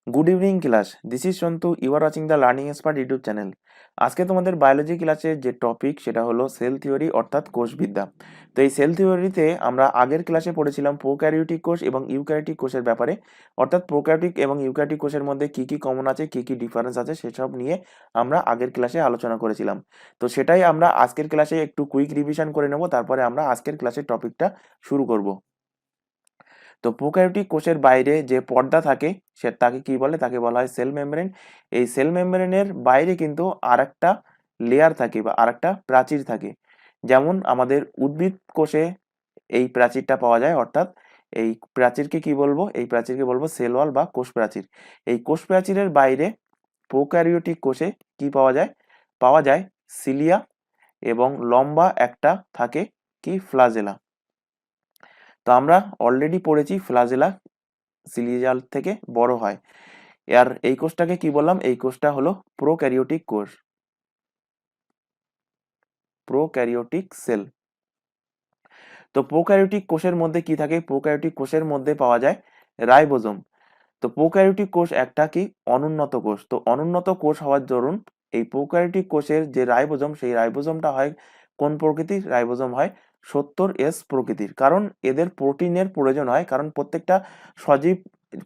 Good evening class, this is Santu, you are watching the learning expert YouTube channel. আজকে তোমাদের biology ক্লাসের যে topic সেটা হলো সেল থিওরি অর্থাৎ কোষবিদ্যা। তো এই সেল থিওরিতে আমরা আগের ক্লাসে পড়েছিলাম প্রোক্যারিওটিক কোষ এবং ইউক্যারিওটিক কোষের ব্যাপারে, অর্থাৎ প্রোক্যারিওটিক এবং ইউক্যারিওটিক কোষের মধ্যে কি কি কমন আছে, কি কি ডিফারেন্স আছে সেসব নিয়ে আমরা আগের ক্লাসে আলোচনা করেছিলাম। তো সেটাই আমরা আজকের ক্লাসে একটু কুইক রিভিশন করে নেব, তারপরে আমরা আজকের ক্লাসের টপিকটা শুরু করব। তো প্রোক্যারিওটিক কোষের বাইরে যে পর্দা থাকে সে তাকে কি বলে, তাকে বলা হয় সেল মেমব্রেন। এই সেল মেমব্রেনের বাইরে কিন্তু আরেকটা লেয়ার থাকে বা আরেকটা প্রাচীর থাকে। যেমন আমাদের উদ্ভিদ কোষে এই প্রাচীরটা পাওয়া যায়, অর্থাৎ এই প্রাচীরকে কি বলবো, এই প্রাচীরকে বলবো সেল ওয়াল বা কোষ প্রাচীর। এই কোষ প্রাচীরের বাইরে প্রোক্যারিওটিক কোষে কি পাওয়া যায়, পাওয়া যায় সিলিয়া এবং লম্বা একটা থাকে কি ফ্লাজেলা। তো আমরা অলরেডি পড়েছি ফ্লাজেলা সিলিয়াল থেকে বড় হয়। আর এই কোষটাকে কি বললাম, এই কোষটা হলো প্রোক্যারিওটিক কোষ, প্রোক্যারিওটিক সেল। তো প্রোক্যারিওটিক কোষের মধ্যে কি থাকে, প্রোক্যারিওটিক কোষের মধ্যে পাওয়া যায় রাইবোজোম। তো প্রোক্যারিওটিক কোষ একটা কি অনুন্নত কোষ। তো অনুন্নত কোষ হওয়ার দরুন এই প্রোক্যারিওটিক কোষের যে রাইবোজোম, সেই রাইবোজোমটা হয় কোন প্রকৃতির, রাইবোজোম হয় 70S প্রকৃতির। কারণ এদের প্রোটিনের প্রয়োজন হয়, কারণ প্রত্যেকটা সজীব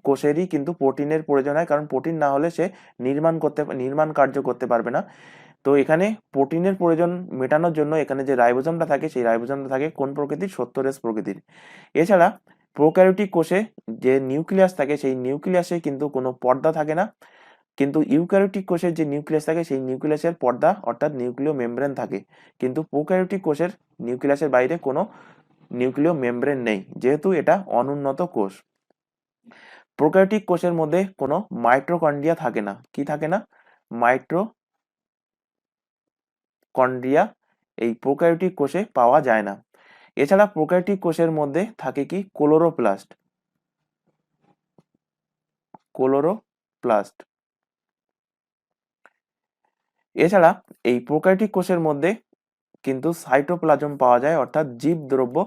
কোষেরই কিন্তু প্রোটিনের প্রয়োজন হয়, কারণ প্রোটিন না হলে সে নির্মাণ কার্য করতে পারবে না। তো এখানে প্রোটিনের প্রয়োজন মেটানোর জন্য এখানে যে রাইবোজোমটা থাকে, সেই রাইবোজোমটা থাকে কোন প্রকৃতির, 70S প্রকৃতির। এছাড়া প্রোক্যারিওটিক কোষে যে নিউক্লিয়াস থাকে, সেই নিউক্লিয়াসে কিন্তু কোনো পর্দা থাকে না, কিন্তু ইউক্যারিওটিক কোষের যে নিউক্লিয়াস থাকে সেই নিউক্লিয়াসের পর্দা অর্থাৎ নিউক্লিয় মেমব্রেন থাকে। কিন্তু প্রোক্যারিওটিক কোষের নিউক্লিয়াসের বাইরে কোনো নিউক্লিয় মেমব্রেন নেই, যেহেতু এটা অনুন্নত কোষ। প্রোক্যারিওটিক কোষের মধ্যে কোনো মাইটোকন্ড্রিয়া থাকে না। কি থাকে না? মাইটোকন্ড্রিয়া এই প্রোক্যারিওটিক কোষে পাওয়া যায় না। এছাড়া প্রোক্যারিওটিক কোষের মধ্যে থাকে কি ক্লোরোপ্লাস্ট, ক্লোরোপ্লাস্ট। এছাড়া এই প্রোক্যারিওটিক কোষের মধ্যে কিন্তু সাইটোপ্লাজম পাওয়া যায়, অর্থাৎ জীবদ্রব্য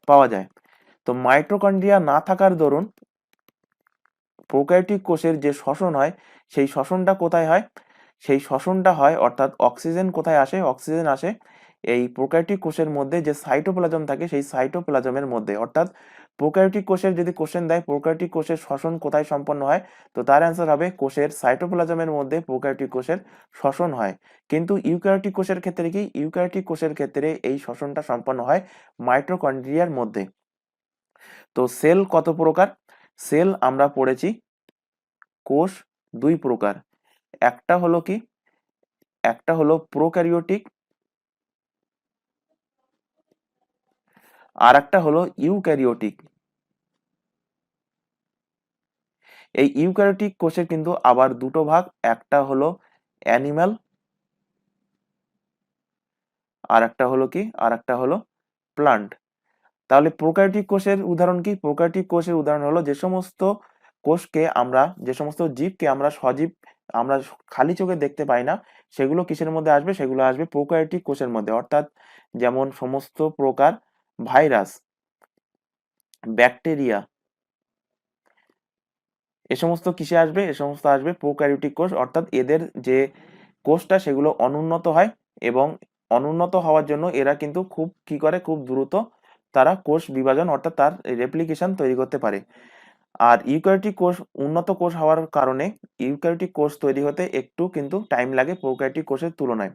পাওয়া যায়। তো মাইটোকন্ড্রিয়া না থাকার দরুন প্রোক্যারিওটিক কোষের যে শ্বসন হয়, সেই শ্বসনটা কোথায় হয়, সেই শ্বসনটা হয় অর্থাৎ অক্সিজেন কোথায় আসে, অক্সিজেন আসে এই প্রোক্যারিওটিক কোষের মধ্যে যে সাইটোপ্লাজম থাকে সেই সাইটোপ্লাজমের মধ্যে। অর্থাৎ প্রোক্যারিওটিক কোষের যদি কোশ্চেন দেয় প্রোক্যারিওটিক কোষের শ্বসন কোথায় সম্পন্ন হয়, তো তার অ্যান্সার হবে কোষের সাইটোপ্লাজমের মধ্যে প্রোক্যারিওটিক কোষের শ্বসন হয়। কিন্তু ইউক্যারিওটিক কোষের ক্ষেত্রে কি, ইউক্যারিওটিক কোষের ক্ষেত্রে এই শ্বসনটা সম্পন্ন হয় মাইটোকন্ড্রিয়ার মধ্যে। তো সেল কত প্রকার? সেল আমরা পড়েছি কোষ দুই প্রকার। একটা হলো কি, একটা হলো প্রোক্যারিওটিক, আর একটা হলো ইউক্যারিওটিক। এই ইউক্যারিওটিক কোষের কিন্তু আবার দুটো ভাগ, একটা হলো অ্যানিমাল, আর একটা হলো কি, আর একটা হলো প্লান্ট। তাহলে প্রোক্যারিওটিক কোষের উদাহরণ কি? প্রোক্যারিওটিক কোষের উদাহরণ হলো যে সমস্ত কোষকে আমরা, যে সমস্ত জীবকে আমরা সজীব, আমরা খালি চোখে দেখতে পাই না, সেগুলো কিসের মধ্যে আসবে, সেগুলো আসবে প্রোক্যারিওটিক কোষের মধ্যে। অর্থাৎ যেমন সমস্ত প্রকার ভাইরাস, ব্যাকটেরিয়া, এ সমস্ত কিসে আসবে, এ সমস্ত আসবে প্রোক্যারিওটিক কোষ। অর্থাৎ এদের যে কোষটা সেগুলো অনুন্নত হয়, এবং অনুন্নত হওয়ার জন্য এরা কিন্তু খুব কি করে, খুব দ্রুত তারা কোষ বিভাজন অর্থাৎ তার রেপ্লিকেশন তৈরি করতে পারে। আর ইউক্যারিওটিক কোষ উন্নত কোষ হওয়ার কারণে ইউক্যারিওটিক কোষ তৈরি হতে একটু কিন্তু টাইম লাগে প্রোক্যারিওটিক কোষের তুলনায়।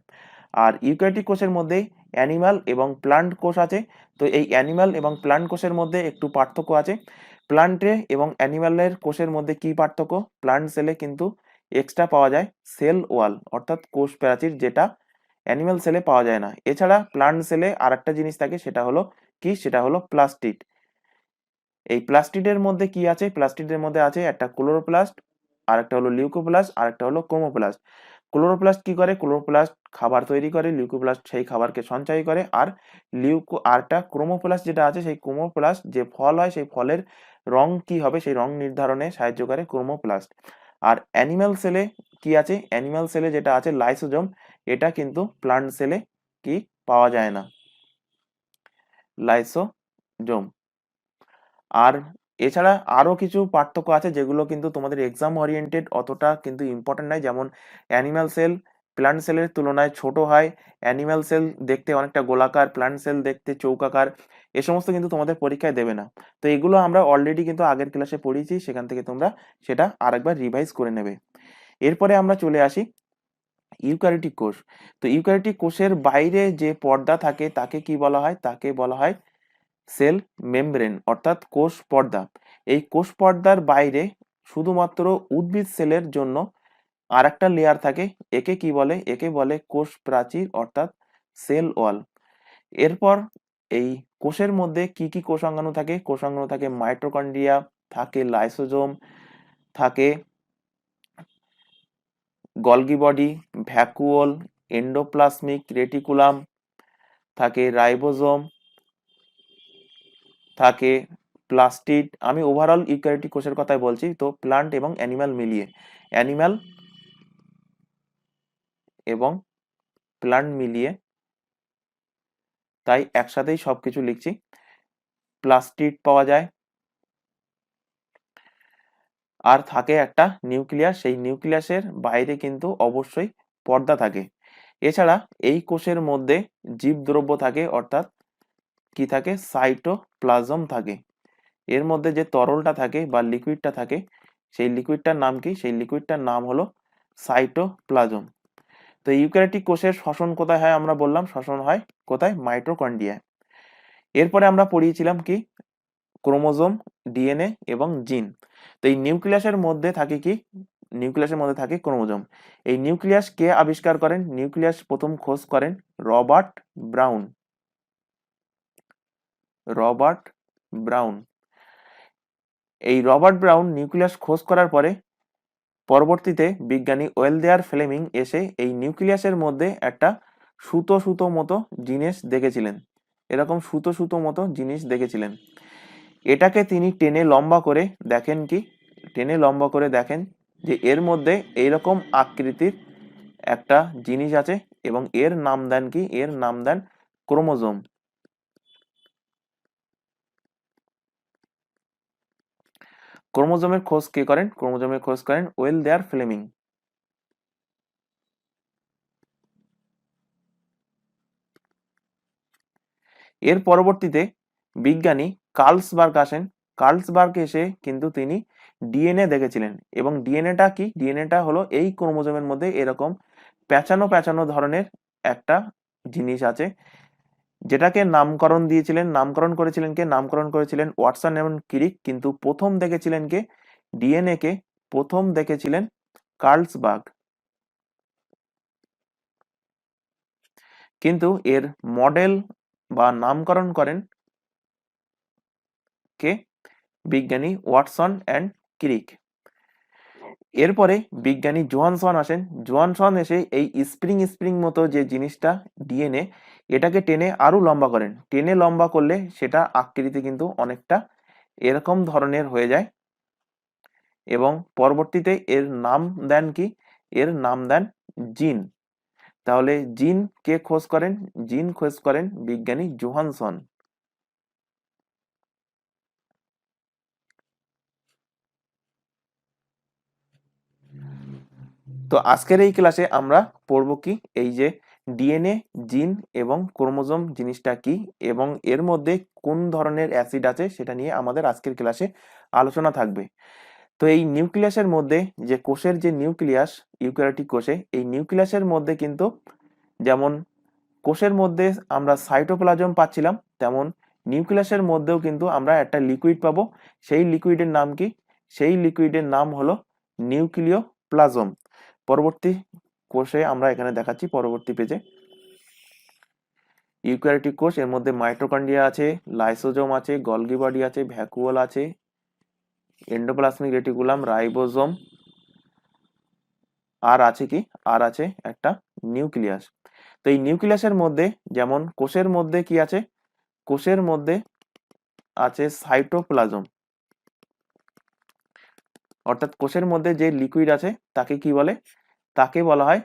আর ইউক্যারিওটিক কোষের মধ্যে অ্যানিমাল এবং প্লান্ট কোষ আছে। তো এই অ্যানিমাল এবং প্লান্ট কোষের মধ্যে একটু পার্থক্য আছে। প্লান্টে এবং অ্যানিমালের কোষের মধ্যে কি পার্থক্য? প্লান্ট সেলে কিন্তু এক্সট্রা পাওয়া যায় সেল ওয়াল অর্থাৎ কোষ প্রাচীর, যেটা অ্যানিমাল সেলে পাওয়া যায় না। এছাড়া প্লান্ট সেলে আরেকটা জিনিস থাকে, সেটা হলো কি, সেটা হলো প্লাস্টিড। এই প্লাস্টিডের মধ্যে কি আছে? প্লাস্টিডের মধ্যে আছে একটা ক্লোরোপ্লাস্ট, আর একটা হলো লিউকোপ্লাস্ট, আর একটা হলো ক্রোমোপ্লাস্ট। ক্লোরোপ্লাস্ট কি করে? ক্লোরোপ্লাস্ট খাবার তৈরি করে, লিউকোপ্লাস্ট সেই খাবারকে সঞ্চয় করে, আর আরটা ক্রোমোপ্লাস্ট যেটা আছে, সেই ক্রোমোপ্লাস্ট যে ফল হয় সেই ফলের রং কি হবে সেই রং নির্ধারণে সাহায্য করে ক্রোমোপ্লাস্ট। আর অ্যানিমাল সেলে কি আছে? অ্যানিমাল সেলে যেটা আছে লাইসোজোম, এটা কিন্তু প্লান্ট সেলে কি পাওয়া যায় না, লাইসোজোম। আর এছাড়া আরো কিছু পার্থক্য আছে যেগুলো কিন্তু তোমাদের এক্সাম ওরিয়েন্টেড, অতটা কিন্তু ইম্পর্টেন্ট নয়। যেমন অ্যানিমাল সেল প্ল্যান্ট সেলের তুলনায় ছোট হয়, অ্যানিমাল সেল দেখতে অনেকটা গোলাকার, প্ল্যান্ট সেল দেখতে চৌকাকার। এ সমস্ত কিন্তু তোমাদের পরীক্ষায় দেবে না। তো এগুলো আমরা অলরেডি কিন্তু আগের ক্লাসে পড়িয়েছি, সেখান থেকে তোমরা সেটা আরেকবার রিভাইজ করে নেবে। এরপরে আমরা চলে আসি ইউক্যারিওটিক কোষ। তো ইউক্যারিওটিক কোষের বাইরে যে পর্দা থাকে তাকে কি বলা হয়? তাকে বলা হয় সেল মেমব্রেন, অর্থাৎ কোষ পর্দা। এই কোষ পর্দার বাইরে শুধুমাত্র উদ্ভিদ সেলের জন্য আরেকটা লেয়ার থাকে, একে কি বলে? একে বলে কোষ প্রাচীর, অর্থাৎ সেল ওয়াল। এরপর এই কোষের মধ্যে কি কি কোষাঙ্গাণু থাকে? কোষাঙ্গাণু থাকে মাইটোকন্ড্রিয়া, থাকে লাইসোজোম, থাকে Golgi body, vacuole, endoplasmic reticulum, থাকে রাইবোজোম, থাকে প্লাস্টিড। আমি ওভারঅল ইউক্যারিওটিক কোষের কথাই বলছি, তো প্লান্ট এবং অ্যানিমাল মিলিয়ে, অ্যানিমাল এবং প্লান্ট মিলিয়ে, তাই একসাথেই সবকিছু লিখছি। প্লাস্টিড পাওয়া যায়, আর থাকে একটা নিউক্লিয়াস, সেই নিউক্লিয়াসের বাইরে কিন্তু অবশ্যই পর্দা থাকে। এছাড়া এই কোষের মধ্যে জীবদ্রব্য থাকে, অর্থাৎ কি থাকে? সাইটোপ্লাজম থাকে। এর মধ্যে যে তরলটা থাকে বা লিকুইডটা থাকে, সেই লিকুইডটার নাম কি? সেই লিকুইডটার নাম হলো সাইটোপ্লাজম। তো ইউক্যারিওটিক কোষের শ্বসন কোথায় হয়? আমরা বললাম শ্বসন হয় কোথায়? মাইটোকন্ড্রিয়ায়। এরপরে আমরা পড়িয়েছিলাম কি? ক্রোমোজোম, ডিএনএ এবং জিন। তো এই নিউক্লিয়াসের মধ্যে থাকে কি? নিউক্লিয়াসের মধ্যে থাকে ক্রোমোজোম। এই নিউক্লিয়াস কে আবিষ্কার করেন? নিউক্লিয়াস প্রথম খোঁজ করেন রবার্ট ব্রাউন। Robert brown. এই রবার্ট ব্রাউন নিউক্লিয়াস খোঁজ করার পরে পরবর্তীতে বিজ্ঞানী ওয়েলদেয়ার ফ্লেমিং এসে এই নিউক্লিয়াসের মধ্যে একটা সুতো সুতো মতো জিনিস দেখেছিলেন। এরকম সুতো সুতো মতো জিনিস দেখেছিলেন। এটাকে তিনি টেনে লম্বা করে দেখেন কি? টেনে লম্বা করে দেখেন যে এর মধ্যে এইরকম আকৃতির একটা জিনিস আছে, এবং এর নাম দেন কি? এর নাম দেন ক্রোমোজোম। ক্রোমোজোমের খোঁজ কে করেন? ক্রোমোজোমের খোঁজ করেন ওয়েলদেয়ার ফ্লেমিং। এর পরবর্তীতে বিজ্ঞানী কার্লসবার্গ আসেন। কার্লসবার্গ এসে কিন্তু তিনি ডিএনএ দেখেছিলেন, এবং ডিএনএটা কি? ডিএনএটা হলো এই ক্রোমোজোমের মধ্যে এরকম প্যাঁচানো প্যাঁচানো ধরনের একটা জিনিস আছে, যেটাকে নামকরণ দিয়েছিলেন, নামকরণ করেছিলেন কে? নামকরণ করেছিলেন ওয়াটসন এবং ক্রিক। কিন্তু প্রথম দেখেছিলেন কে? ডিএনএ কে প্রথম দেখেছিলেন কার্লসবার্গ। কিন্তু এর মডেল বা নামকরণ করেন কে? বিজ্ঞানী ওয়াটসন অ্যান্ড ক্রিক। এরপরে বিজ্ঞানী জোহানসন আসেন। জোহানসন এসে এই স্প্রিং স্প্রিং মতো যে জিনিসটা ডিএনএ, এটাকে টেনে আরো লম্বা করেন। টেনে লম্বা করলে সেটা আকৃতি কিন্তু অনেকটা এরকম ধরনের হয়ে যায়, এবং পরবর্তীতে এর নাম দেন কি? এর নাম দেন জিন। তাহলে জিন কে খোঁজ করেন? জিন খোঁজ করেন বিজ্ঞানী জোহানসন। তো আজকের এই ক্লাসে আমরা পড়ব কি? এই যে ডিএনএ, জিন এবং ক্রোমোজোম জিনিসটা কি, এবং এর মধ্যে কোন ধরনের অ্যাসিড আছে সেটা নিয়ে আমাদের আজকের ক্লাসে আলোচনা থাকবে। তো এই নিউক্লিয়াসের মধ্যে যে কোষের যে নিউক্লিয়াস, ইউক্যারিওটিক কোষে এই নিউক্লিয়াসের মধ্যে কিন্তু যেমন কোষের মধ্যে আমরা সাইটোপ্লাজম পাচ্ছিলাম, তেমন নিউক্লিয়াসের মধ্যেও কিন্তু আমরা একটা লিকুইড পাবো। সেই লিকুইডের নাম কি? সেই লিকুইডের নাম হলো নিউক্লিয় প্লাজম। পরবর্তী কোষে আমরা এখানে দেখাচ্ছি পরবর্তী পেজে। ইউক্যারিওটিক কোষ, এর মধ্যে মাইটোকন্ড্রিয়া আছে, লাইসোজোম আছে, গলগি বডি আছে, ভ্যাকুওল আছে, এন্ডোপ্লাজমিক রেটিকুলাম, রাইবোজোম, আর আছে কি? আর আছে একটা নিউক্লিয়াস। তো এই নিউক্লিয়াসের মধ্যে যেমন কোষের মধ্যে কি আছে? কোষের মধ্যে আছে সাইটোপ্লাজম, অর্থাৎ কোষের মধ্যে যে লিকুইড আছে তাকে কি বলে? তাকে বলা হয়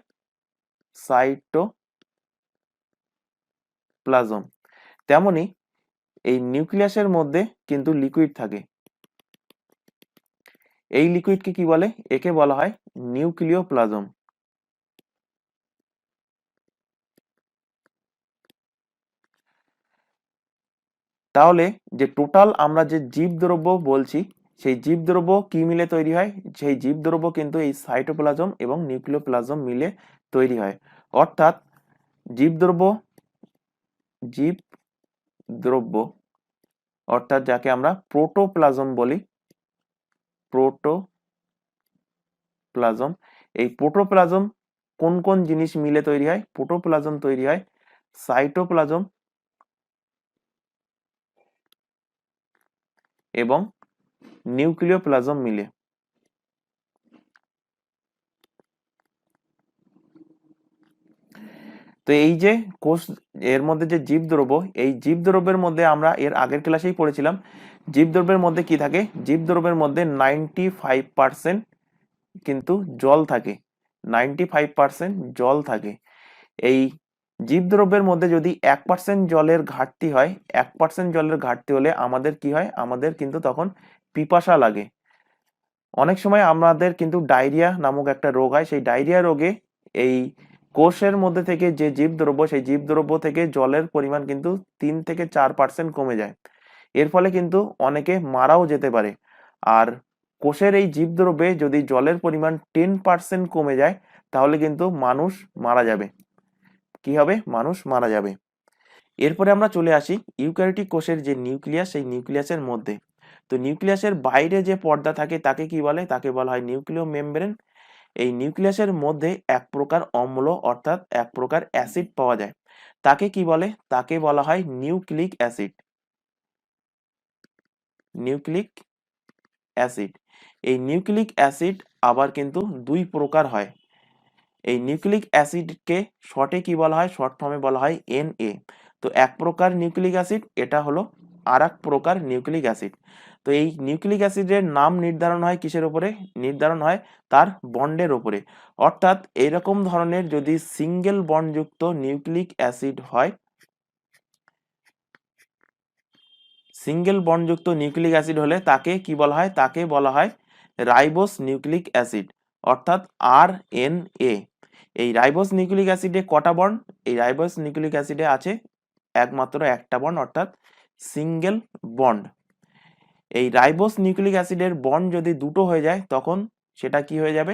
সাইটোপ্লাজম। তেমনি এই নিউক্লিয়াসের মধ্যে কিন্তু লিকুইড থাকে। এই লিকুইডকে কি বলে? একে বলা হয় নিউক্লিওপ্লাজম। তাহলে যে টোটাল আমরা যে জীবদ্রব্য বলছি, সেই জীবদ্রব্য কি মিলে তৈরি হয়? সেই জীবদ্রব্য কিন্তু এই সাইটোপ্লাজম এবং নিউক্লিওপ্লাজম মিলে তৈরি হয়। অর্থাৎ জীবদ্রব্য জীবদ্রব্য অর্থাৎ যাকে আমরা প্রোটোপ্লাজম বলি, প্রোটোপ্লাজম, এই প্রোটোপ্লাজম কোন কোন জিনিস মিলে তৈরি হয়? প্রোটোপ্লাজম তৈরি হয় সাইটোপ্লাজম এবং নিউক্লিওপ্লাজম মিলে। তো এই যে কোষ, এর মধ্যে যে জীবদ্রব্য, এই জীবদ্রব্যের মধ্যে আমরা এর আগের ক্লাসেই পড়েছিলাম, জীবদ্রব্যের মধ্যে কি থাকে? জীবদ্রব্যের মধ্যে 95% কিন্তু জল থাকে, 95% জল থাকে। এই জীবদ্রব্যের মধ্যে যদি 1% জলের ঘাটতি হয়, 1% জলের ঘাটতি হলে আমাদের কি হয়? আমাদের কিন্তু তখন পিপাসা লাগে। অনেক সময় আমাদের কিন্তু ডায়রিয়া নামক একটা রোগ হয়। সেই ডায়রিয়া রোগে এই কোষের মধ্যে থেকে যে জীবদ্রব্য, সেই জীবদ্রব্য থেকে জলের পরিমাণ কিন্তু 3 থেকে 4% কমে যায়। এর ফলে কিন্তু অনেকে মারাও যেতে পারে। আর কোষের এই জীবদ্রব্যে যদি জলের পরিমাণ 10% কমে যায়, তাহলে কিন্তু মানুষ মারা যাবে। কি হবে? মানুষ মারা যাবে। এরপরে আমরা চলে আসি ইউক্যারিওটিক কোষের যে নিউক্লিয়াস, সেই নিউক্লিয়াসের মধ্যে। তো নিউক্লিয়াসের বাইরে যে পর্দা থাকে তাকে কি বলে? তাকে বলা হয় নিউক্লিয় মেমব্রেন। এই নিউক্লিয়াসের মধ্যে এক প্রকার অম্ল অর্থাৎ এক প্রকার অ্যাসিড পাওয়া যায়। তাকে কি বলে? তাকে বলা হয় নিউক্লিক অ্যাসিড। Nucleic acid. এই নিউক্লিক অ্যাসিড আবার কিন্তু দুই প্রকার হয়। এই নিউক্লিক অ্যাসিডকে শর্টে কি বলা হয়? শর্ট ফর্মে বলা হয় Na। তো এক প্রকার নিউক্লিক অ্যাসিড, এটা হলো আরেক প্রকার নিউক্লিক অ্যাসিড। তো এই নিউক্লিক অ্যাসিডের নাম নির্ধারণ হয় কিসের উপরে? নির্ধারণ হয় তার বন্ডের উপরে। অর্থাৎ এরকম ধরনের যদি সিঙ্গেল বন্ডযুক্ত নিউক্লিক অ্যাসিড হয়, সিঙ্গেল বন্ডযুক্ত নিউক্লিক অ্যাসিড হলে তাকে কি বলা হয়? তাকে বলা হয় রাইবোস নিউক্লিক অ্যাসিড, অর্থাৎ RNA। এই রাইবোস নিউক্লিক অ্যাসিডে কটা বন্ড? এই রাইবোস নিউক্লিক অ্যাসিডে আছে একমাত্র একটা বন্ড, অর্থাৎ সিঙ্গেল বন্ড। এই রাইবোস নিউক্লিক অ্যাসিডের বন্ড যদি দুটো হয়ে যায়, তখন সেটা কি হয়ে যাবে?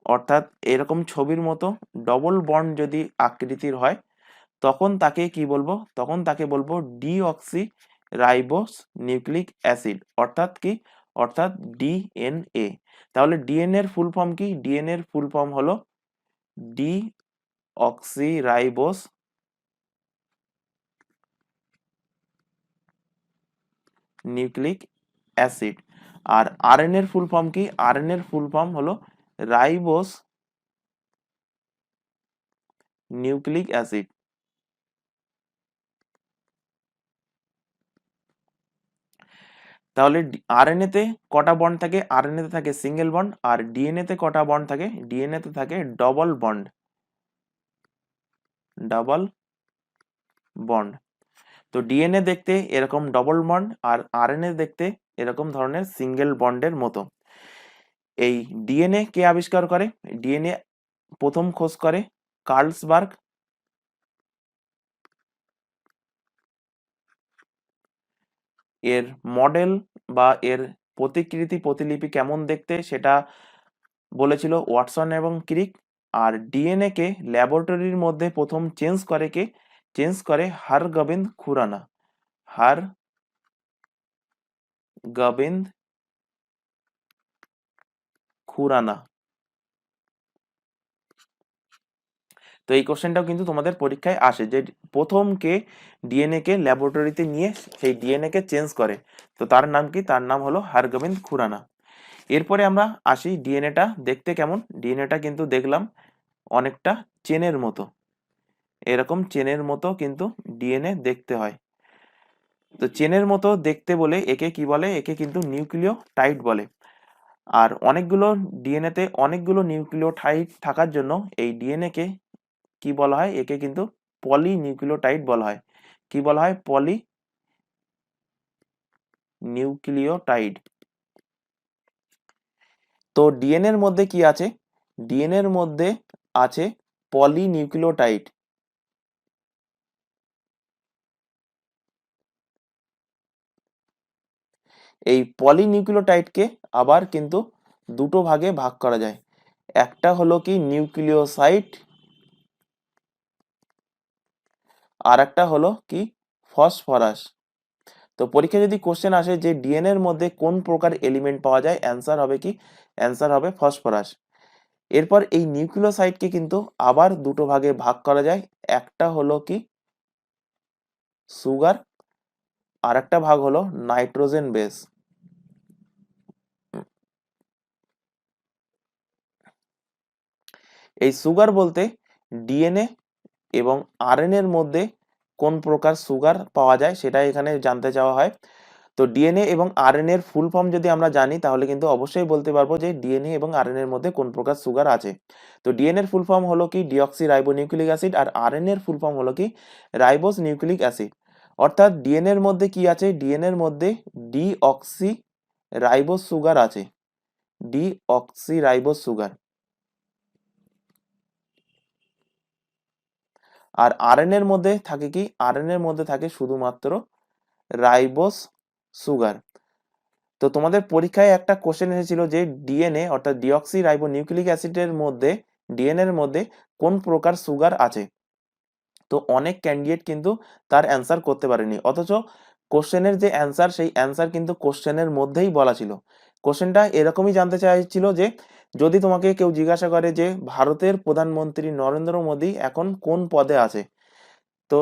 অর্থাৎ এরকম ছবির মতো ডবল বন্ড যদি আকৃতির হয়, তখন তাকে কি বলবো? তখন তাকে বলবো ডিঅক্সি রাইবোস নিউক্লিক অ্যাসিড, অর্থাৎ কি? অর্থাৎ ডিএনএ। তাহলে ডিএনএ এর ফুল ফর্ম কি? ডিএনএ এর ফুল ফর্ম হলো ডিঅক্সি রাইবোস নিউক্লিক অ্যাসিড। আর আরএনএ এর ফুল ফর্ম কি? আরএনএ এর ফুল ফর্ম হলো রাইবোস নিউক্লিক অ্যাসিড। তাহলে আরএনএ তে কটা বন্ড থাকে? আরএনএ তে থাকে সিঙ্গেল বন্ড। আর ডিএনএ তে কটা বন্ড থাকে? ডিএনএ তে থাকে ডবল বন্ড, ডাবল বন্ড। তো ডিএনএ দেখতে এরকম ডবল বন্ড, আর আরএনএ দেখতে এরকম ধরনের সিঙ্গেল বন্ডের মতো। এই ডিএনএ কে আবিষ্কার করে? ডিএনএ প্রথম খোঁজ করে কার্লসবার্গ। এর মডেল বা এর প্রতিকৃতি প্রতিলিপি কেমন দেখতে সেটা বলেছিল ওয়াটসন এবং ক্রিক। আর ডিএনএ কে ল্যাবরেটরির মধ্যে প্রথম চেঞ্জ করে কে? চেঞ্জ করে হরগোবিন্দ খুরানা। হরগোবিন্দ খুরানা। তো এই কোশ্চেনটাও কিন্তু তোমাদের পরীক্ষায় আসে যে প্রথম কে ডিএনএ কে ল্যাবরেটরিতে নিয়ে সেই ডিএনএ কে চেঞ্জ করে। তো তার নাম কি? তার নাম হলো হরগোবিন্দ খুরানা। এরপরে আমরা আসি ডিএনএটা দেখতে কেমন। ডিএনএটা কিন্তু দেখলাম অনেকটা চেনের মতো, এরকম চেনের মতো কিন্তু ডিএনএ দেখতে হয়। তো চেনের মতো দেখতে বলে একে কি বলে? একে কিন্তু নিউক্লিওটাইড বলে। আর অনেকগুলো ডিএনএ তে অনেকগুলো নিউক্লিওটাইড থাকার জন্য এই ডিএনএ কে কি বলা হয়? একে কিন্তু পলি নিউক্লিওটাইড বলা হয়। কি বলা হয়? পলি নিউক্লিওটাইড। তো ডিএনএ এর মধ্যে কি আছে? ডিএনএ এর মধ্যে আছে পলিনিউক্লিওটাইড। এই পলিনিউক্লিওটাইডকে আবার কিন্তু দুটো ভাগে ভাগ করা যায়। একটা হলো কি নিউক্লিওসাইড, আর একটা হলো কি ফসফরাস। তো পরীক্ষায় যদি কোশ্চেন আসে যে ডিএনএ এর মধ্যে কোন প্রকার এলিমেন্ট পাওয়া যায়, অ্যান্সার হবে কি? অ্যান্সার হবে ফসফরাস। এরপর এই নিউক্লিওসাইডকে কিন্তু আবার দুটো ভাগে ভাগ করা যায়। একটা হলো কি সুগার, আর একটা ভাগ হলো নাইট্রোজেন বেস। এই সুগার বলতে ডিএনএ এবং আরএনএ এর মধ্যে কোন প্রকার সুগার পাওয়া যায় সেটা এখানে জানতে চাওয়া হয়। তো ডিএনএ এবং আরএনএ এর ফুল ফর্ম যদি আমরা জানি তাহলে কিন্তু অবশ্যই বলতে পারবো যে ডিএনএ এবং আরএনএ এর মধ্যে কোন প্রকার সুগার আছে। তো ডিএনএ এর ফুল ফর্ম হলো কি ডিঅক্সি রাইবোনিউক্লিক অ্যাসিড, আর আরএনএ এর ফুল ফর্ম হলো কি রাইবোস নিউক্লিক অ্যাসিড। অর্থাৎ ডিএনএ এর মধ্যে কি আছে? ডিএনএ এর মধ্যে ডিঅক্সি রাইবোস সুগার আছে, ডিঅক্সি রাইবোস সুগার। আর আরএনএ এর মধ্যে থাকে কি? আরএনএ এর মধ্যে থাকে শুধুমাত্র রাইবোস সুগার। তো তোমাদের পরীক্ষায় একটা কোশ্চেন এসেছিল যে ডিএনএ অর্থাৎ ডিঅক্সি রাইবো নিউক্লিক অ্যাসিডের মধ্যে, ডিএনএ এর মধ্যে কোন প্রকার সুগার আছে। তো অনেক ক্যান্ডিডেট কিন্তু তার অ্যান্সার করতে পারেনি, অথচ কোশ্চেনের যে অ্যান্সার সেই অ্যান্সার কিন্তু কোশ্চেনের মধ্যেই বলা ছিল। কোশ্চেনটা এরকমই জানতে চাইছিল যে যদি তোমাকে কেউ জিজ্ঞাসা করে যে ভারতের প্রধানমন্ত্রী নরেন্দ্র মোদী এখন কোন পদে আছে, তো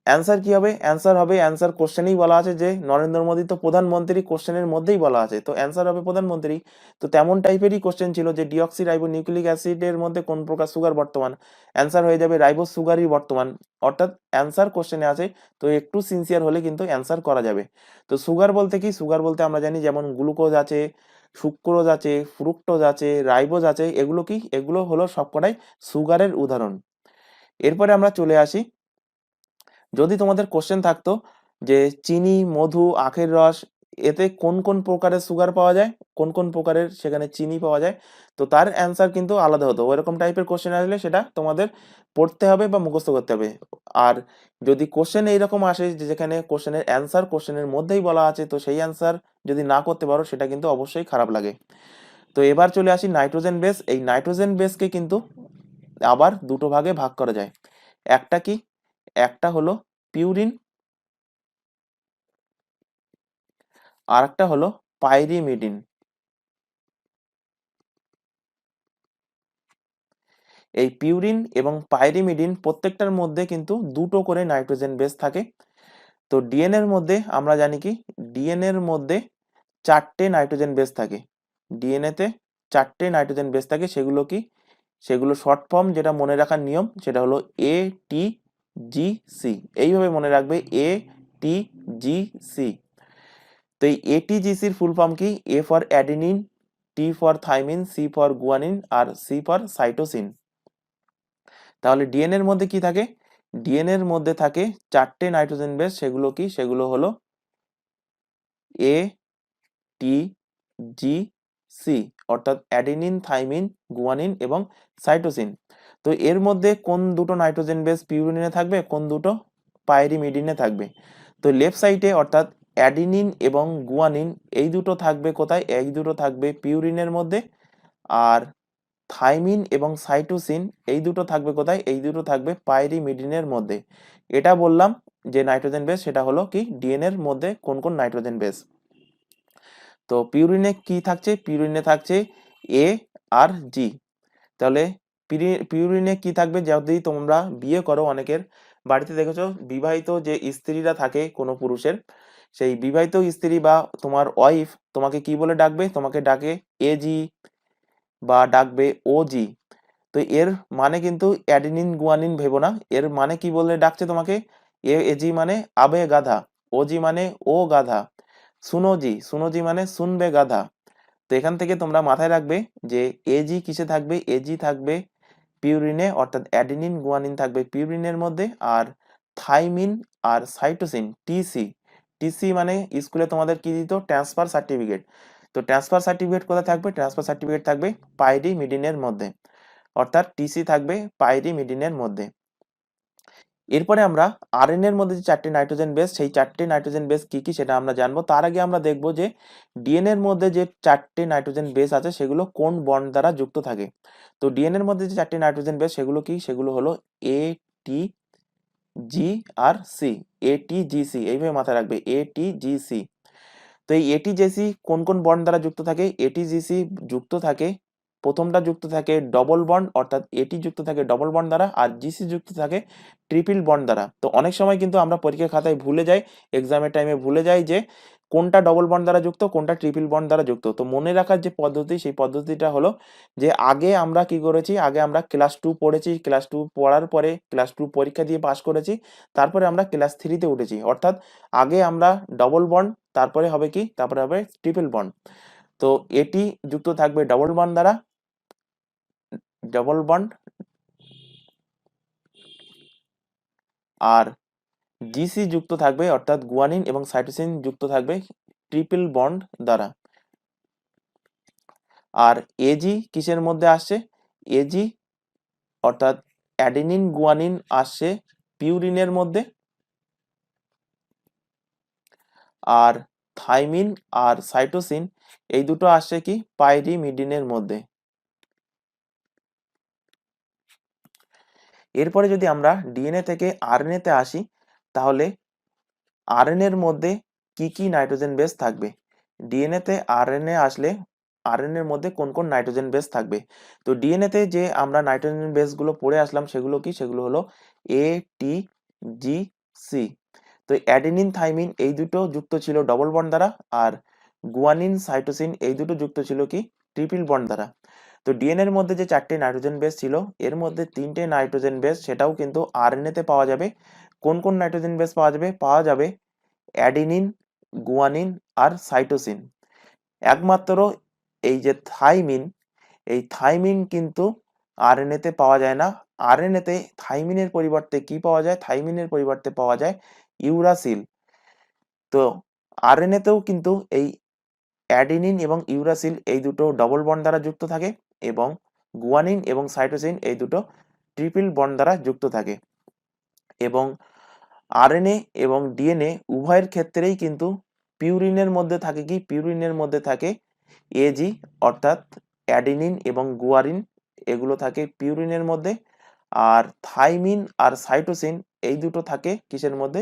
অ্যান্সার কি হবে? অ্যান্সার হবে, অ্যান্সার কোশ্চেনেই বলা আছে যে নরেন্দ্র মোদী তো প্রধানমন্ত্রী, কোশ্চেনের মধ্যেই বলা আছে, তো অ্যান্সার হবে প্রধানমন্ত্রী। তো তেমন টাইপেরই কোশ্চেন ছিল যে ডিঅক্সি রাইবো নিউক্লিক অ্যাসিডের মধ্যে কোন প্রকার সুগার বর্তমান, অ্যান্সার হয়ে যাবে রাইবোস সুগারই বর্তমান। অর্থাৎ অ্যান্সার কোশ্চেনে আছে, তো একটু সিনসিয়ার হলে কিন্তু অ্যান্সার করা যাবে। তো সুগার বলতে কি? সুগার বলতে আমরা জানি যেমন গ্লুকোজ আছে, সুক্রোজ আছে, ফ্রুক্টোজ আছে, রাইবোজ আছে, এগুলো কি? এগুলো হলো সবকটাই সুগারের উদাহরণ। এরপরে আমরা চলে আসি, যদি তোমাদের কোশ্চেন থাকতো যে চিনি, মধু, আখের রস, এতে কোন কোন প্রকারের সুগার পাওয়া যায়, কোন কোন প্রকারের সেখানে চিনি পাওয়া যায়, তো তার অ্যান্সার কিন্তু আলাদা হতো। ওইরকম টাইপের কোশ্চেন আসলে সেটা তোমাদের পড়তে হবে বা মুখস্থ করতে হবে। আর যদি কোশ্চেন এইরকম আসে যে যেখানে কোশ্চেনের অ্যান্সার কোশ্চেনের মধ্যেই বলা আছে, তো সেই অ্যান্সার যদি না করতে পারো সেটা কিন্তু অবশ্যই খারাপ লাগে। তো এবার চলে আসি নাইট্রোজেন বেস। এই নাইট্রোজেন বেসকে কিন্তু আবার দুটো ভাগে ভাগ করা যায়। একটা কি? একটা হলো পিউরিন, আর একটা হলো পাইরিমিডিন। এই পিউরিন এবং পাইরিমিডিন প্রত্যেকটার মধ্যে কিন্তু দুটো করে নাইট্রোজেন বেস থাকে। তো ডিএনএ এর মধ্যে আমরা জানি কি ডিএনএ এর মধ্যে চারটে নাইট্রোজেন বেস থাকে। ডিএনএ তে চারটে নাইট্রোজেন বেস থাকে, সেগুলো কি? সেগুলো শর্ট ফর্ম যেটা মনে রাখার নিয়ম সেটা হলো এ টি জি সি। এইভাবে মনে রাখবে, এ টি জি সি। তো এই এটিজিসির ফুল ফর্ম কি? A for adenine, T for thymine, C for guanine, আর সি ফর সাইটোসিন। তাহলে ডিএনএ এর মধ্যে কি থাকে? ডিএনএ এর মধ্যে থাকে চারটে নাইট্রোজেন বেস, সেগুলো কি? সেগুলো হলো এ টি জি সি, অর্থাৎ অ্যাডেনিন, থাইমিন, গুয়ানিন এবং সাইটোসিন। তো এর মধ্যে কোন দুটো নাইট্রোজেন বেস পিউরিনে থাকবে, কোন দুটো পাইরিমিডিনে থাকবে? তো লেফট সাইডে অর্থাৎ অ্যাডিনিন এবং গুয়ানিন এই দুটো থাকবে কোথায়? এই দুটো থাকবে পিউরিনের মধ্যে। আর থাইমিন এবং সাইটোসিন এই দুটো থাকবে কোথায়? এই দুটো থাকবে পাইরিমিডিনের মধ্যে। এটা বললাম যে নাইট্রোজেন বেস সেটা হলো কি ডিএনএ এর মধ্যে কোন কোন নাইট্রোজেন বেস। তো পিউরিনে কি থাকছে? পিউরিনে থাকছে এ আর জি। তাহলে পিউরিনে কি থাকবে? যদি তোমরা বিয়ে করো, অনেকের বাড়িতে দেখেছো বিবাহিত যে স্ত্রীরা থাকে কোনো পুরুষের, সেই বিবাহিত স্ত্রী বা তোমার ওয়াইফ তোমাকে কি বলে ডাকবে? তোমাকে ডাকে এজি বা ডাকবে ওজি। তো এর মানে কিন্তু অ্যাডিনিন গুয়ানিন ভেবো না, এর মানে কি বলে ডাকছে তোমাকে? এজি মানে আবে গাধা, ওজি মানে ও গাধা, সুনোজি, সুনোজি মানে শুনবে গাধা। তো এখান থেকে তোমরা মাথায় রাখবে যে এজি কিসে থাকবে? এজি থাকবে পিউরিনে, অর্থাৎ অ্যাডিনিন গুয়ানিন থাকবে পিউরিনের মধ্যে। আর থাইমিন আর সাইটোসিন টিসি, টিসি মানে স্কুলে তোমাদের কি দিত? Transfer certificate. তো ট্রান্সফার সার্টিফিকেট কোথায় থাকবে? ট্রান্সফার সার্টিফিকেট থাকবে পাইরিমিডিনের মধ্যে, অর্থাৎ টিসি থাকবে পাইরিমিডিনের মধ্যে। এরপরে আমরা আরএনএ এর মধ্যে যে 4টি নাইট্রোজেন বেস, সেই 4টি নাইট্রোজেন বেস কি কি সেটা আমরা জানবো। তার আগে আমরা দেখব যে ডিএনএ এর মধ্যে যে 4টি নাইট্রোজেন বেস আছে সেগুলো কোন বন্ড দ্বারা যুক্ত থাকে। তো ডিএনএ এর মধ্যে যে 4টি নাইট্রোজেন বেস সেগুলো কি? সেগুলো হলো এ, টি, জি আর সি। এটিজিসি এইভাবে মাথায় রাখবে, এটিজিসি। তো এই এটিজিসি কোন কোন বন্ড দ্বারা যুক্ত থাকে? এটিজিসি যুক্ত থাকে, প্রথমটা যুক্ত থাকে ডবল বন্ড, অর্থাৎ এটি যুক্ত থাকে ডবল বন্ড দ্বারা, আর জিসি যুক্ত থাকে ট্রিপল বন্ড দ্বারা। তো অনেক সময় কিন্তু আমরা পরীক্ষার খাতায় ভুলে যাই, এক্সামের টাইমে ভুলে যাই যে কোনটা ডবল বন্ড দ্বারা যুক্ত, কোনটা ট্রিপল বন্ড দ্বারা যুক্ত। তো মনে রাখার যে পদ্ধতি, সেই পদ্ধতিটা হলো যে আগে আমরা কি করেছি, আগে আমরা ক্লাস 2 পড়েছি, ক্লাস 2 পড়ার পরে ক্লাস 2 পরীক্ষা দিয়ে পাস করেছি, তারপরে আমরা ক্লাস 3-তে উঠেছি। অর্থাৎ আগে আমরা ডবল বন্ড, তারপরে হবে কি, তারপরে হবে ট্রিপল বন্ড। তো এটি যুক্ত থাকবে ডবল বন্ড দ্বারা, ডবল বন্ড, আর জিসি যুক্ত থাকবে অর্থাৎ গুয়ানিন এবং সাইটোসিন যুক্ত থাকবে ট্রিপল বন্ড দ্বারা। আর এজি কিসের মধ্যে আসছে? এজি অর্থাৎ অ্যাডেনিন গুয়ানিন আসছে পিউরিনের মধ্যে, আর থাইমিন আর সাইটোসিন এই দুটো আসছে কি পাইরিমিডিনের মধ্যে। এরপরে যদি আমরা ডিএনএ থেকে আরএনএ তে আসি, তাহলে আরএনএ এর মধ্যে কি কি নাইট্রোজেন বেস থাকবে? ডিএনএ তে আরএনএ আসলে আরএনএ এর মধ্যে কোন কোন নাইট্রোজেন বেস থাকবে? তো ডিএনএ তে যে আমরা নাইট্রোজেন বেস গুলো পড়ে আসলাম সেগুলো কি? সেগুলো হলো এ, টি, জি, সি। তো অ্যাডেনিন থাইমিন এই দুটো যুক্ত ছিল ডবল বন্ড দ্বারা, আর গুয়ানিন সাইটোসিন এই দুটো যুক্ত ছিল কি ট্রিপল বন্ড দ্বারা। তো ডিএনএ এর মধ্যে যে 4টে নাইট্রোজেন বেস ছিল, এর মধ্যে 3টে নাইট্রোজেন বেস সেটাও কিন্তু আরএনএ তে পাওয়া যাবে। কোন কোন নাইট্রোজেন বেস পাওয়া যাবে? পাওয়া যাবে অ্যাডিনিন, গুয়ানিন আর সাইটোসিন। একমাত্র এই যে থাইমিন, এই থাইমিন কিন্তু আরএনএ তে পাওয়া যায় না। আরএনএ তে থাইমিনের পরিবর্তে কি পাওয়া যায়? থাইমিনের পরিবর্তে পাওয়া যায় ইউরাসিল। তো আরএনএ তেও কিন্তু এই অ্যাডিনিন এবং ইউরাসিল এই দুটো ডবল বন্ড দ্বারা যুক্ত থাকে, এবং গুয়ানিন এবং সাইটোসিন এই দুটো ট্রিপল বন্ড দ্বারা যুক্ত থাকে। এবং আরএনএ এবং ডিএনএ উভয়ের ক্ষেত্রেই কিন্তু পিউরিনের মধ্যে থাকে কি? পিউরিনের মধ্যে থাকে এজি, অর্থাৎ অ্যাডিনিন এবং গুয়ারিন এগুলো থাকে পিউরিনের মধ্যে, আর থাইমিন আর সাইটোসিন এই দুটো থাকে কিসের মধ্যে?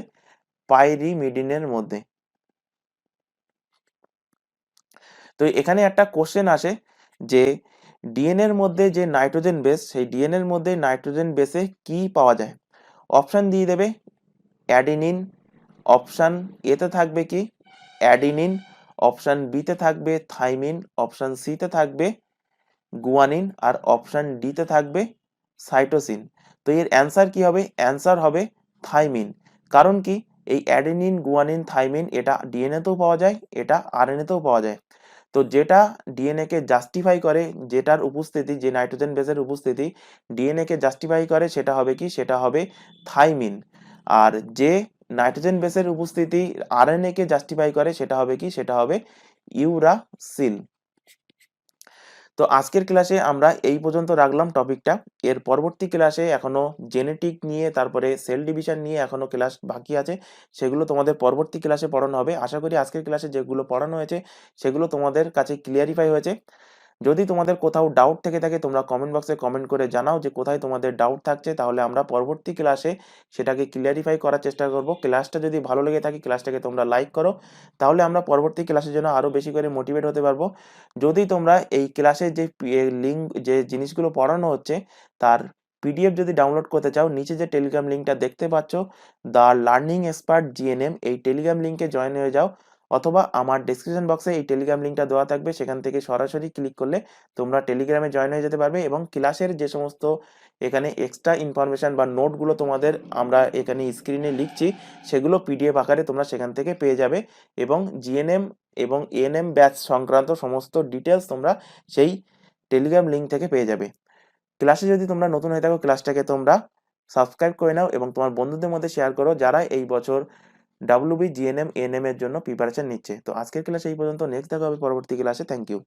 পাইরিমিডিনের মধ্যে। তো এখানে একটা কোশ্চেন আসে যে ডিএনএ এর মধ্যে যে নাইট্রোজেন বেস, সেই ডিএনএ এর মধ্যে নাইট্রোজেন বেসে কি পাওয়া যায়? অপশন দিয়ে দেবে অ্যাডিনিন, অপশন এতে থাকবে কি অ্যাডিনিন, অপশন বিতে থাকবে থাইমিন, অপশন সিতে থাকবে গুয়ানিন, আর অপশন ডিতে থাকবে সাইটোসিন। তো এর অ্যান্সার কি হবে? অ্যান্সার হবে থাইমিন। কারণ কি, এই অ্যাডেনিন, গুয়ানিন, থাইমিন এটা ডিএনএ তেও পাওয়া যায়, এটা আরএনএ তেও পাওয়া যায়। তো যেটা ডিএনএ কে জাস্টিফাই করে, যেটার উপস্থিতি, যে নাইট্রোজেন বেসের উপস্থিতি ডিএনএ কে জাস্টিফাই করে, সেটা হবে কি? সেটা হবে থাইমিন। আর যে নাইট্রোজেন বেসের উপস্থিতি আরএনএ কে জাস্টিফাই করে, সেটা হবে কি? সেটা হবে ইউরাসিল। তো আজকের ক্লাসে আমরা এই পর্যন্ত রাখলাম টপিকটা। এর পরবর্তী ক্লাসে এখনো জেনেটিক নিয়ে, তারপরে সেল ডিভিশন নিয়ে এখনো ক্লাস বাকি আছে, সেগুলো তোমাদের পরবর্তী ক্লাসে পড়ানো হবে। আশা করি আজকের ক্লাসে যেগুলো পড়ানো হয়েছে সেগুলো তোমাদের কাছে ক্লিয়ারিফাই হয়েছে। যদি তোমাদের কোথাও ডাউট থেকে থাকে তোমরা কমেন্ট বক্সে কমেন্ট করে জানাও যে কোথায় তোমাদের ডাউট থাকছে, তাহলে আমরা পরবর্তী ক্লাসে সেটাকে ক্লিয়ারিফাই করার চেষ্টা করব। ক্লাসটা যদি ভালো লেগে থাকে ক্লাসটাকে তোমরা লাইক করো, তাহলে আমরা পরবর্তী ক্লাসের জন্য আরো বেশি করে মোটিভেট হতে পারবো। যদি তোমরা এই ক্লাসে যে লিঙ্ক, যে জিনিসগুলো পড়ানো হচ্ছে তার পিডিএফ যদি ডাউনলোড করতে চাও, নিচে যে টেলিগ্রাম লিঙ্কটা দেখতে পাচ্ছ, দ্য লার্নিং এক্সপার্ট জিএনএম, এই টেলিগ্রাম লিঙ্কে জয়েন হয়ে যাও। অথবা আমার ডেসক্রিপশন বক্সে এই টেলিগ্রাম লিঙ্কটা দেওয়া থাকবে, সেখান থেকে সরাসরি ক্লিক করলে তোমরা টেলিগ্রামে জয়েন হয়ে যেতে পারবে, এবং ক্লাসের যে সমস্ত এখানে এক্সট্রা ইনফরমেশন বা নোটগুলো তোমাদের আমরা এখানে স্ক্রিনে লিখছি, সেগুলো পিডিএফ আকারে তোমরা সেখান থেকে পেয়ে যাবে, এবং জিএনএম এবং এএনএম ব্যাচ সংক্রান্ত সমস্ত ডিটেলস তোমরা সেই টেলিগ্রাম লিঙ্ক থেকে পেয়ে যাবে। ক্লাসে যদি তোমরা নতুন হয়ে থাকো, ক্লাসটাকে তোমরা সাবস্ক্রাইব করে নাও এবং তোমার বন্ধুদের মধ্যে শেয়ার করো যারা এই বছর ডাব্লিউবি, জিএনএম, এএনএম এর জন্য প্রিপারেশন নিচ্ছে। তো আজকের ক্লাসে এই পর্যন্ত, নেক্সট দেখা হবে পরবর্তী ক্লাসে। Thank you.